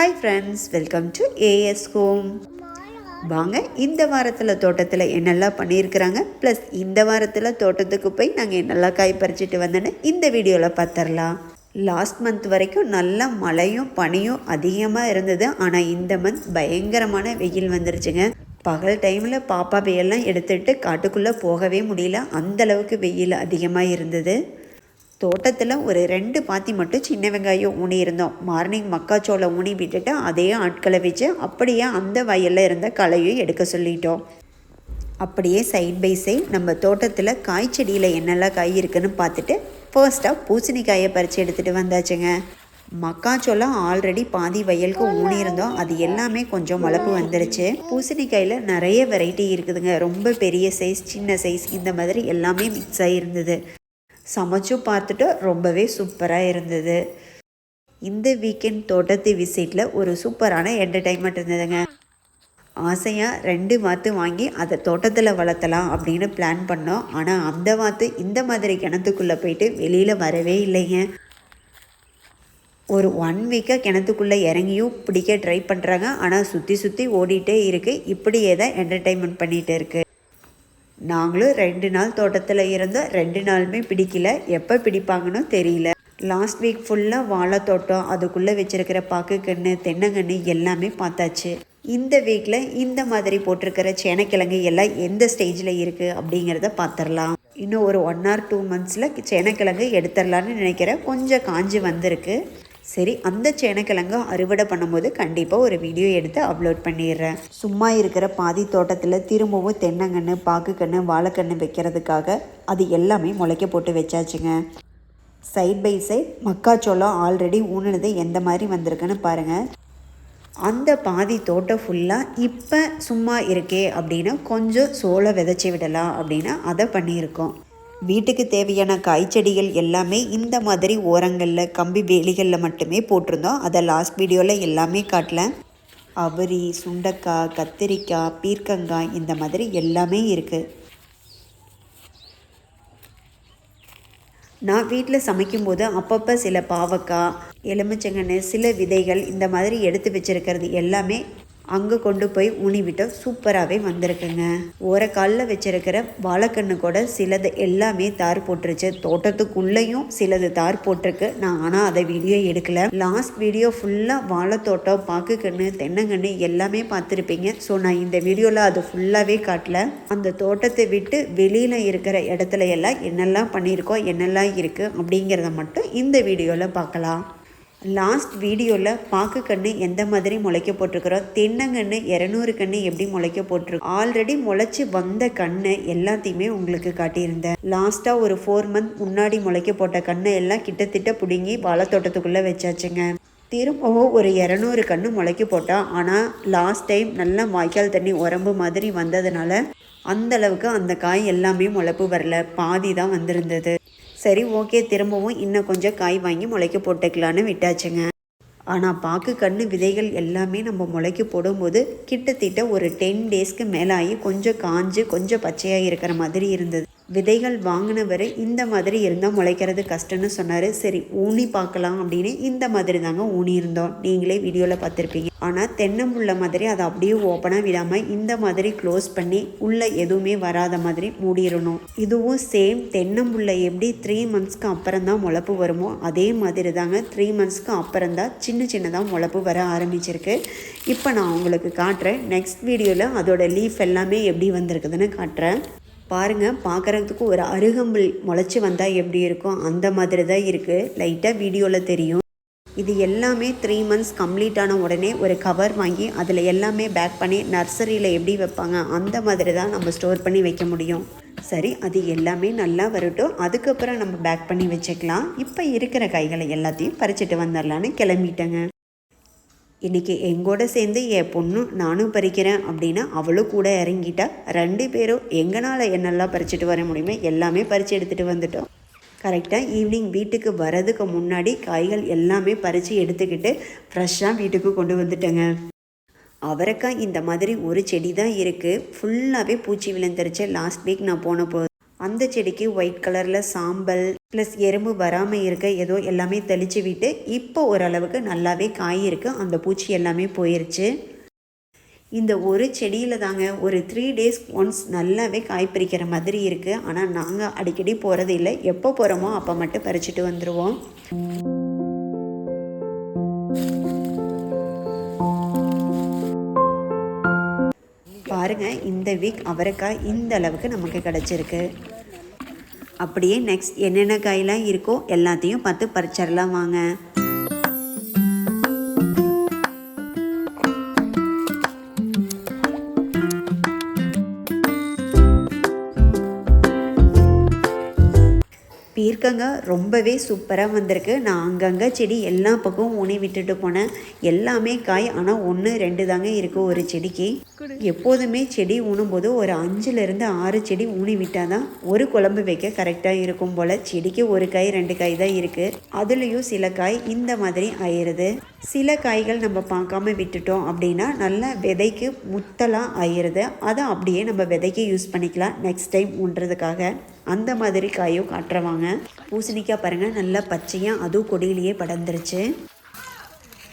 Hi friends, welcome to as home. வாங்க இந்த வாரத்தில் தோட்டத்தில் என்னெல்லாம் பண்ணியிருக்கிறாங்க, ப்ளஸ் இந்த வாரத்தில் தோட்டத்துக்கு போய் நாங்கள் என்னெல்லாம் காய் பறிச்சிட்டு வந்தேன்னு இந்த வீடியோவில் பார்த்துடலாம். லாஸ்ட் மந்த் வரைக்கும் நல்ல மழையும் பனியும் அதிகமாக இருந்தது. ஆனால் இந்த மந்த் பயங்கரமான வெயில் வந்துருச்சுங்க. பகல் டைமில் பாப்பாவையெல்லாம் எடுத்துகிட்டு காட்டுக்குள்ளே போகவே முடியல, அந்தளவுக்கு வெயில் அதிகமாக இருந்தது. தோட்டத்தில் ஒரு 2 பாத்தி மட்டும் சின்ன வெங்காயம் ஊனி இருந்தோம். மார்னிங் மக்காச்சோளம் ஊனி விட்டுட்டு அதே ஆட்களை வச்சு அப்படியே அந்த வயலில் இருந்த களையும் எடுக்க சொல்லிட்டோம். அப்படியே சைட் பை சைட் நம்ம தோட்டத்தில் காய் செடியில் என்னெல்லாம் காய் இருக்குதுன்னு பார்த்துட்டு ஃபர்ஸ்ட்டாக பூசணிக்காயை பறித்து எடுத்துகிட்டு வந்தாச்சுங்க. மக்காச்சோளம் ஆல்ரெடி பாதி வயலுக்கு ஊனி இருந்தோம், அது எல்லாமே கொஞ்சம் வளர்ப்பு வந்துருச்சு. பூசணிக்காயில் நிறைய வெரைட்டி இருக்குதுங்க. ரொம்ப பெரிய சைஸ், சின்ன சைஸ், இந்த மாதிரி எல்லாமே மிக்ஸ் ஆகிருந்தது. சமைச்சும் பார்த்துட்டு ரொம்பவே சூப்பராக இருந்தது. இந்த வீக்கெண்ட் தோட்டத்து விசிட்டில் ஒரு சூப்பரான என்டர்டைன்மெண்ட் இருந்ததுங்க. ஆசையாக 2 வாத்து வாங்கி அதை தோட்டத்தில் வளர்த்தலாம் அப்படின்னு பிளான் பண்ணோம். ஆனால் அந்த வாத்து இந்த மாதிரி கிணத்துக்குள்ளே போயிட்டு வெளியில் வரவே இல்லைங்க. ஒரு 1 வீக்காக கிணத்துக்குள்ளே இறங்கியும் பிடிக்க ட்ரை பண்ணுறாங்க, ஆனால் சுற்றி ஓடிட்டே இருக்குது. இப்படியே தான் என்டர்டைன்மெண்ட் பண்ணிகிட்டு இருக்குது. நாங்களும் 2 நாள் தோட்டத்தில் இருந்தோம், 2 நாளுமே பிடிக்கல. எப்போ பிடிப்பாங்கன்னு தெரியல. லாஸ்ட் வீக் ஃபுல்லாக வாழை தோட்டம், அதுக்குள்ளே வச்சுருக்கிற பாக்கு கன்று, தென்னங்கன்று எல்லாமே பார்த்தாச்சு. இந்த வீக்கில் இந்த மாதிரி போட்டிருக்கிற சேனக்கிழங்கு எல்லாம் எந்த ஸ்டேஜில் இருக்குது அப்படிங்கிறத பார்த்துடலாம். இன்னும் ஒரு 1 or 2 monthஸில் சேனக்கிழங்கு எடுத்துடலான்னு நினைக்கிறேன். கொஞ்சம் காஞ்சி வந்திருக்கு. சரி, அந்த சேனக்கிழங்கு அறுவடை பண்ணும்போது கண்டிப்பாக ஒரு வீடியோ எடுத்து அப்லோட் பண்ணிடுறேன். சும்மா இருக்கிற பாதி தோட்டத்தில் திரும்பவும் தென்னங்கன்று, பாக்குக்கன்று, வாழைக்கன்று வைக்கிறதுக்காக அது எல்லாமே முளைக்க போட்டு வச்சாச்சுங்க. சைட் பை சைட் மக்காச்சோளம் ஆல்ரெடி ஊனுனது எந்த மாதிரி வந்திருக்குன்னு பாருங்கள். அந்த பாதி தோட்டம் ஃபுல்லாக இப்போ சும்மா இருக்கே அப்படின்னா கொஞ்சம் சோளம் விதைச்சி விடலாம் அப்படின்னா அதை பண்ணியிருக்கோம். வீட்டுக்கு தேவையான காய்ச்செடிகள் எல்லாமே இந்த மாதிரி ஓரங்களில், கம்பி வேலிகளில் மட்டுமே போட்டிருந்தோம். அதை லாஸ்ட் வீடியோவில் எல்லாமே காட்டல. அவரி, சுண்டக்காய், கத்திரிக்காய், பீர்க்கங்காய், இந்த மாதிரி எல்லாமே இருக்குது. நான் வீட்டில் சமைக்கும்போது அப்பப்போ சில பாவக்காய், எலுமிச்சங்கன்னு, சில விதைகள் இந்த மாதிரி எடுத்து வச்சுருக்கிறது எல்லாமே அங்கே கொண்டு போய் ஊனி விட்டோம். சூப்பராகவே வந்திருக்குங்க. ஓரக்காலில் வச்சுருக்கிற வாழைக்கன்று கூட சிலது எல்லாமே தார் போட்டுருச்சு. தோட்டத்துக்குள்ளேயும் சிலது தார் போட்டிருக்கு. நான் ஆனால் அதை வீடியோ எடுக்கலை. லாஸ்ட் வீடியோ ஃபுல்லாக வாழைத்தோட்டம், பாக்குக்கன்று, தென்னங்கன்று எல்லாமே பார்த்துருப்பீங்க. ஸோ நான் இந்த வீடியோவில் அது ஃபுல்லாகவே காட்டல. அந்த தோட்டத்தை விட்டு வெளியில் இருக்கிற இடத்துல எல்லாம் என்னெல்லாம் பண்ணியிருக்கோம், என்னெல்லாம் இருக்குது அப்படிங்கிறத மட்டும் இந்த வீடியோவில் பார்க்கலாம். லாஸ்ட் வீடியோவில் பாக்குக்கன்று எந்த மாதிரி முளைக்க போட்டிருக்கிறோம், தென்னங்கன்று 200 கன்று எப்படி முளைக்க போட்டிருக்கோம், ஆல்ரெடி முளைச்சி வந்த கன்று எல்லாத்தையுமே உங்களுக்கு காட்டியிருந்தேன். லாஸ்ட்டாக ஒரு 4 month முன்னாடி முளைக்க போட்ட கன்று எல்லாம் கிட்டத்தட்ட பிடுங்கி வாழைத்தோட்டத்துக்குள்ளே வச்சாச்சுங்க. திரும்பவும் ஒரு 200 கன்று முளைக்க போட்டால், ஆனால் லாஸ்ட் டைம் நல்லா வாய்க்கால் தண்ணி உரம்பு மாதிரி வந்ததுனால அந்தளவுக்கு அந்த காய் எல்லாமே முளைப்பு வரல, பாதி தான் வந்திருந்தது. சரி, ஓகே, திரும்பவும் இன்னும் கொஞ்சம் காய் வாங்கி முளைக்க போட்டுக்கலான்னு விட்டாச்சுங்க. ஆனால் பாக்குக்கன்று விதைகள் எல்லாமே நம்ம முளைக்க போடும்போது கிட்டத்தட்ட ஒரு 10 daysக்கு மேலாகி கொஞ்சம் காஞ்சு கொஞ்சம் பச்சையாக இருக்கிற மாதிரி இருந்தது. விதைகள் வாங்கினவர் இந்த மாதிரி இருந்தால் முளைக்கிறது கஷ்டம்னு சொன்னார். சரி, ஊனி பார்க்கலாம் அப்படின்னு இந்த மாதிரி தாங்க ஊனி இருந்தோம். நீங்களே வீடியோவில் பார்த்துருப்பீங்க. ஆனால் தென்னம்புள்ள மாதிரி அதை அப்படியே ஓப்பனாக விடாமல் இந்த மாதிரி க்ளோஸ் பண்ணி உள்ளே எதுவுமே வராத மாதிரி மூடிடணும். இதுவும் சேம் தென்னம்புள்ள எப்படி 3 monthsக்கு அப்புறம் தான் முளைப்பு வருமோ அதே மாதிரி தாங்க 3 monthsக்கு அப்புறம் தான் சின்னதாக முளைப்பு வர ஆரம்பிச்சிருக்கு. இப்போ நான் உங்களுக்கு காட்டுறேன். நெக்ஸ்ட் வீடியோவில் அதோட லீஃப் எல்லாமே எப்படி வந்திருக்குதுன்னு காட்டுறேன். பாருங்கள், பார்க்குறதுக்கு ஒரு அருகம்புல் முளைச்சி வந்தால் எப்படி இருக்கும் அந்த மாதிரி தான் இருக்குது. லைட்டாக வீடியோவில் தெரியும். இது எல்லாமே 3 months கம்ப்ளீட் ஆன உடனே ஒரு கவர் வாங்கி அதில் எல்லாமே பேக் பண்ணி நர்சரியில் எப்படி வைப்பாங்க அந்த மாதிரி தான் நம்ம ஸ்டோர் பண்ணி வைக்க முடியும். சரி, அது எல்லாமே நல்லா வரட்டும், அதுக்கப்புறம் நம்ம பேக் பண்ணி வச்சுக்கலாம். இப்போ இருக்கிற காய்களை எல்லாத்தையும் பறிச்சுட்டு வந்துடலான்னு கிளம்பிட்டேங்க. இன்றைக்கி எங்கூட சேர்ந்து என் பொண்ணும் நானும் பறிக்கிறேன் அப்படின்னா அவளும் கூட இறங்கிட்டா. 2 பேரும் எங்களால் என்னெல்லாம் பறிச்சுட்டு வர முடியுமோ எல்லாமே பறித்து எடுத்துகிட்டு வந்துட்டோம். கரெக்டாக ஈவினிங் வீட்டுக்கு வரதுக்கு முன்னாடி காய்கள் எல்லாமே பறித்து எடுத்துக்கிட்டு ஃப்ரெஷ்ஷாக வீட்டுக்கு கொண்டு வந்துட்டேங்க. அவரைக்காய் இந்த மாதிரி ஒரு செடி தான் இருக்குது, ஃபுல்லாகவே பூச்சி விழுந்துருச்சு. லாஸ்ட் வீக் நான் போனப்போ அந்த செடிக்கு ஒயிட் கலரில் சாம்பல் ப்ளஸ் எறும்பு வராமல் இருக்க ஏதோ எல்லாமே தெளித்து விட்டு இப்போ ஓரளவுக்கு நல்லாவே காய் இருக்குது. அந்த பூச்சி எல்லாமே போயிருச்சு. இந்த ஒரு செடியில் தாங்க ஒரு 3 days ஒன்ஸ் நல்லாவே காய் பறிக்கிற மாதிரி இருக்குது. ஆனால் நாங்கள் அடிக்கடி போகிறது இல்லை. எப்போ போகிறோமோ அப்போ மட்டும் பறிச்சுட்டு வந்துடுவோம். பாருங்கள், இந்த வீக் அவரைக்காய் இந்த அளவுக்கு நமக்கு கிடச்சிருக்கு. அப்படியே நெக்ஸ்ட் என்னென்ன காயெலாம் இருக்கோ எல்லாத்தையும் பார்த்து பறிச்சிடலாம் வாங்க. பீர்க்கங்காய் ரொம்பவே சூப்பராக வந்திருக்கு. நான் அங்கங்கே செடி எல்லா பக்கமும் ஊனி விட்டுட்டு போனேன். எல்லாமே காய், ஆனால் 1 2 தாங்க இருக்குது ஒரு செடிக்கு. எப்போதுமே செடி ஊனும்போது ஒரு 5லேருந்து 6 செடி ஊனி விட்டால் தான் ஒரு குழம்பு வைக்க கரெக்டாக இருக்கும் போல். செடிக்கு 1 காய் 2 காய் தான் இருக்குது. அதுலேயும் சில காய் இந்த மாதிரி ஆயிடுது. சில காய்கள் நம்ம பார்க்காம விட்டுட்டோம் அப்படின்னா நல்லா விதைக்கு முத்தலாம் ஆயிடுது. அதை அப்படியே நம்ம விதைக்கு யூஸ் பண்ணிக்கலாம் நெக்ஸ்ட் டைம் ஊன்றதுக்காக. அந்த மாதிரி காயும் காட்டுறவாங்க. பூசணிக்காய் பாருங்கள், நல்லா பச்சையாக அதுவும் கொடியிலேயே படர்ந்துருச்சு.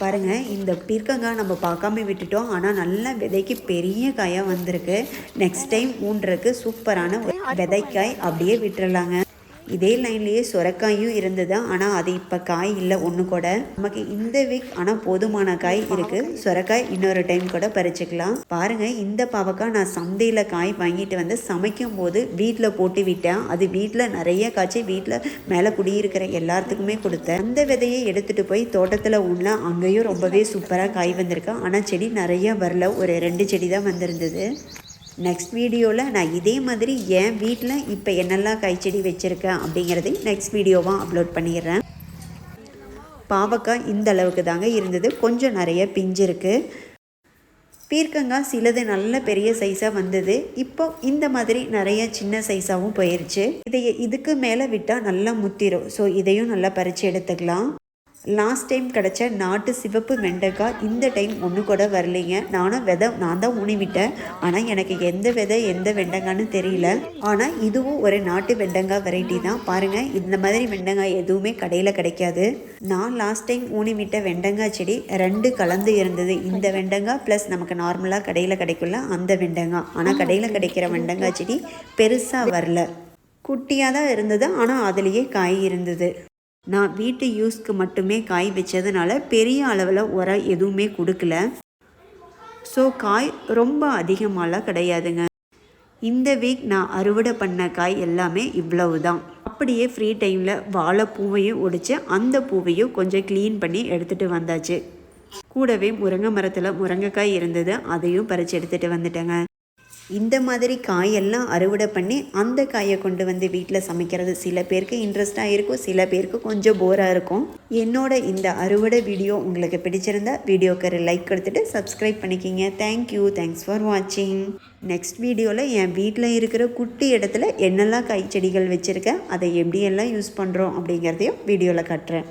பாருங்கள், இந்த பீர்க்கங்காய் நம்ம பார்க்காம விட்டுட்டோம், ஆனால் நல்லா விதைக்கு பெரிய காயாக வந்திருக்கு. நெக்ஸ்ட் டைம் ஊன்றதுக்கு சூப்பரான விதைக்காய் அப்படியே விட்டுறலாங்க. இதே லைன்லேயே சொரக்காயும் இருந்தது, ஆனால் அது இப்போ காய் இல்லை ஒன்று கூட. நமக்கு இந்த வீக் ஆனால் போதுமான காய் இருக்குது. சொரக்காய் இன்னொரு டைம் கூட பறிச்சுக்கலாம். பாருங்கள், இந்த பாவக்காய் நான் சந்தையில் காய் வாங்கிட்டு வந்து சமைக்கும் போது வீட்டில் போட்டு விட்டேன். அது வீட்டில் நிறைய காய்ச்சி வீட்டில் மேலே குடியிருக்கிற எல்லாத்துக்குமே கொடுத்தேன். அந்த விதையை எடுத்துகிட்டு போய் தோட்டத்தில் உள்ள அங்கேயும் ரொம்பவே சூப்பராக காய் வந்திருக்கு. ஆனால் செடி நிறைய வரல, ஒரு 2 செடி தான் வந்திருந்தது. நெக்ஸ்ட் வீடியோவில் நான் இதே மாதிரி என் வீட்டில் இப்போ என்னெல்லாம் காய்ச்செடி வச்சுருக்கேன் அப்படிங்கிறதையும் நெக்ஸ்ட் வீடியோவாக அப்லோட் பண்ணிடுறேன். பாவக்காய் இந்த அளவுக்கு தாங்க இருந்தது, கொஞ்சம் நிறைய பிஞ்சு இருக்குது. பீர்க்கங்காய் சிலது நல்ல பெரிய சைஸாக வந்தது, இப்போ இந்த மாதிரி நிறைய சின்ன சைஸாகவும் போயிடுச்சு. இதுக்கு மேலே விட்டால் நல்லா முத்திரும். ஸோ இதையும் நல்லா பறித்து எடுத்துக்கலாம். லாஸ்ட் டைம் கிடச்ச நாட்டு சிவப்பு வெண்டைக்காய் இந்த டைம் ஒன்று கூட வரலைங்க. நான் தான் ஊனி விட்டேன், ஆனால் எனக்கு எந்த விதை எந்த வெண்டைக்கான்னு தெரியல. ஆனால் இதுவும் ஒரு நாட்டு வெண்டைக்காய் வெரைட்டி தான். பாருங்கள், இந்த மாதிரி வெண்டைக்காய் எதுவுமே கடையில் கிடைக்காது. நான் லாஸ்ட் டைம் ஊனி விட்ட வெண்டைக்காய் செடி 2 கலந்து இருந்தது. இந்த வெண்டைக்காய் ப்ளஸ் நமக்கு நார்மலாக கடையில் கிடைக்கும்ல அந்த வெண்டைக்காய். ஆனால் கடையில் கிடைக்கிற வெண்டைக்காய் செடி பெருசாக வரல, குட்டியாக தான் இருந்தது. ஆனால் அதுலேயே காய் இருந்தது. நான் வீட்டு யூஸ்க்கு மட்டுமே காய் வச்சதுனால பெரிய அளவில் உரம் எதுவுமே கொடுக்கல. ஸோ காய் ரொம்ப அதிகமாகலாம் கிடையாதுங்க. இந்த வீக் நான் அறுவடை பண்ண காய் எல்லாமே இவ்வளவு தான். அப்படியே ஃப்ரீ டைமில் வாழைப்பூவையும் ஒடிச்சு அந்த பூவையும் கொஞ்சம் க்ளீன் பண்ணி எடுத்துகிட்டு வந்தாச்சு. கூடவே முருங்கை மரத்தில் முருங்கைக்காய் இருந்தது, அதையும் பறித்து எடுத்துகிட்டு வந்துட்டேங்க. இந்த மாதிரி காயெல்லாம் அறுவடை பண்ணி அந்த காயை கொண்டு வந்து வீட்டில் சமைக்கிறது சில பேருக்கு இன்ட்ரெஸ்டாக இருக்கும், சில பேருக்கு கொஞ்சம் போராக இருக்கும். என்னோட இந்த அறுவடை வீடியோ உங்களுக்கு பிடிச்சிருந்தா வீடியோக்கு ஒரு லைக் கொடுத்துட்டு சப்ஸ்கிரைப் பண்ணிக்கிங்க. தேங்க்ஸ் ஃபார் வாட்சிங். நெக்ஸ்ட் வீடியோவில் என் வீட்டில் இருக்கிற குட்டி இடத்துல என்னெல்லாம் காய் செடிகள் வச்சுருக்கேன், அதை எப்படியெல்லாம் யூஸ் பண்ணுறோம் அப்படிங்கிறதையும் வீடியோவில் காட்டுறேன்.